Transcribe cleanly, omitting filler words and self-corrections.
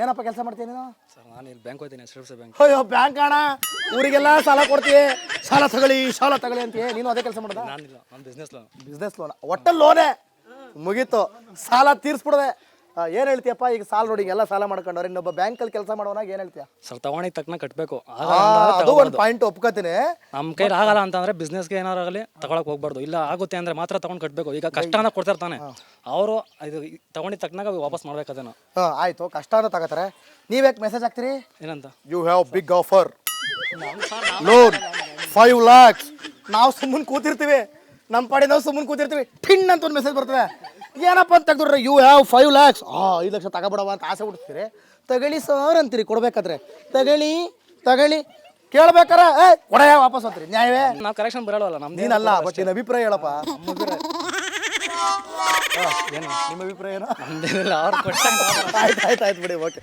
ಏನಪ್ಪ ಕೆಲಸ ಮಾಡ್ತೀನಿ ನೀನು? ಸರ್ ನಾನು ಇಲ್ಲಿ ಬ್ಯಾಂಕ್ ಹೋಗ್ತೀನಿ, H D F C bank. ಅಯ್ಯೋ ಬ್ಯಾಂಕ್ ಅಣ್ಣ, ಊರಿಗೆಲ್ಲ ಸಾಲ ಕೊಡ್ತೀವಿ, ಸಾಲ ತಗೊಳ್ಳಿ ಅಂತೀಯ. ನೀನು ಅದೇ ಕೆಲಸ ಮಾಡ್ದ? ನಾನಿಲ್ಲ, ನಾನು ಬಿಸ್ನೆಸ್ ಲೋನ್. ಬಿಸ್ನೆಸ್ ಲೋನ್, ಒಟ್ಟಲ್ಲಿ ಲೋನೇ ಮುಗೀತು, ಸಾಲ ತೀರಿಸ್ಬಿಡದೆ. ಏನು ಹೇಳ್ತೀಯಪ್ಪ? ಈಗ ಸಾಲ ನೋಡಿ, ಎಲ್ಲ ಸಾಲ ಮಾಡ್ಕೊಂಡವ್ರೆ, ಇನ್ನೊಬ್ಬ ಬ್ಯಾಂಕಲ್ಲಿ ಕೆಲಸ ಮಾಡೋನಾಗ ಏನು ಹೇಳ್ತೀಯ? ಸರ್ ತಗೊಂಡಿಗೆ ತಕ್ಕನ ಕಟ್ಟಬೇಕು. ಅದು ಒಂದು ಪಾಯಿಂಟ್ ಒಪ್ಕೋತೀನಿ. ನಮ್ಮ ಕೈಲಿ ಆಗಲ್ಲ ಅಂತಂದ್ರೆ ಬಿಸ್ನೆಸ್ಗೆ ಏನಾರು ಆಗಲಿ ತಗೊಳಕ್ ಹೋಗ್ಬಾರ್ದು. ಇಲ್ಲ ಆಗುತ್ತೆ ಅಂದ್ರೆ ಮಾತ್ರ ತಗೊಂಡು ಕಟ್ಟಬೇಕು. ಈಗ ಕಷ್ಟನ ಕೊಡ್ತಿರ್ತಾನೆ ಅವರು, ಇದು ತಗೊಂಡಿದ್ದ ತಕ್ಕನಾಗ ವಾಪಸ್ ಮಾಡ್ಬೇಕು ಅದನ್ನು. ಆಯ್ತು, ಕಷ್ಟನ ತಗೋತಾರೆ. ನೀವ್ಯಾಕೆ ಮೆಸೇಜ್ ಹಾಕ್ತೀರಿ? ಏನಂತ? You have big offer, loan 5 lakhs. ನಾವು ಸುಮ್ಮನೆ ಕೂತಿರ್ತೀವಿ, ನಮ್ಮ ಪಾಡಿ ನಾವು ಸುಮ್ಮನೆ ಕೂತಿರ್ತೀವಿ, ಠಿಣ್ ಅಂತ ಒಂದು ಮೆಸೇಜ್ ಬರ್ತದೆ. ಏನಪ್ಪ ಅಂತ ತೆಗೆದ್ರಿ, ಯು ಹ್ಯಾವ್ 5 lakhs. 5 ಲಕ್ಷ ತಗೋಬಿಡವ ಅಂತ ಆಸೆ ಹುಡ್ತೀರಿ. ತಗೊಳ್ಳಿ ಸರ್ ಅಂತೀರಿ, ಕೊಡ್ಬೇಕಾದ್ರೆ ತಗೊಳ್ಳಿ ಕೇಳ್ಬೇಕಾರೆ ಕೊಡೆಯ ವಾಪಸ್ ಅಂತೀರಿ. ನ್ಯಾಯವೇ? ನಾವು ಕರೆಕ್ಷನ್ ಬರಲ್ವಲ್ಲ ನಮ್ದು. ನೀನಲ್ಲ, ಬಟ್ ನಿನ್ನ ಅಭಿಪ್ರಾಯ ಹೇಳಪ್ಪ. ಏನು ನಿಮ್ಮ ಅಭಿಪ್ರಾಯ ಏನು? ನಮ್ದೇನಿಲ್ಲ, ಅವ್ರು ಕೊಟ್ಟಂಗೆ ಆಯ್ತು ಬಿಡಿ, ಓಕೆ.